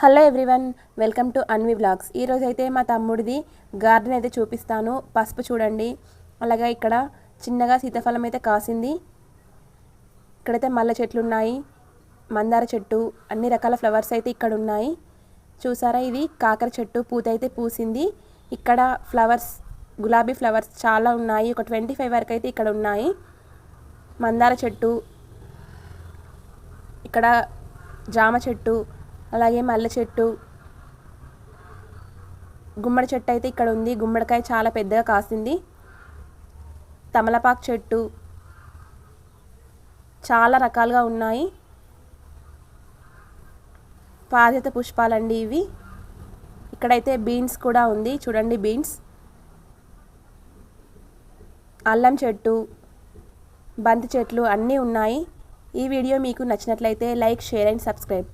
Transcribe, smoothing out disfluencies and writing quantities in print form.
Hello everyone, welcome to Anvi blogs. ఈరోజు అయితే మా తమ్ముడిది గార్డెన్ అయితే చూపిస్తాను. పసుపు చూడండి, అలాగే ఇక్కడ చిన్నగా సీతాఫలం అయితే కాసింది. ఇక్కడైతే మల్లె చెట్లు ఉన్నాయి, మందార చెట్టు, అన్ని రకాల ఫ్లవర్స్ అయితే ఇక్కడ ఉన్నాయి. చూసారా, ఇది కాకర చెట్టు, పూత అయితే పూసింది. ఇక్కడ ఫ్లవర్స్, గులాబీ ఫ్లవర్స్ చాలా ఉన్నాయి, ఒక 25 వరకు అయితే ఇక్కడ ఉన్నాయి. మందార చెట్టు, ఇక్కడ జామ చెట్టు, అలాగే మల్లె చెట్టు, గుమ్మడి చెట్టు అయితే ఇక్కడ ఉంది. గుమ్మడికాయ చాలా పెద్దగా కాసింది. తమలపాకు చెట్టు, చాలా రకాలుగా ఉన్నాయి. పారిజాత పుష్పాలండి ఇవి. ఇక్కడైతే బీన్స్ కూడా ఉంది, చూడండి బీన్స్. అల్లం చెట్టు, బంతి చెట్లు అన్నీ ఉన్నాయి. ఈ వీడియో మీకు నచ్చినట్లయితే లైక్, షేర్ అండ్ సబ్స్క్రైబ్.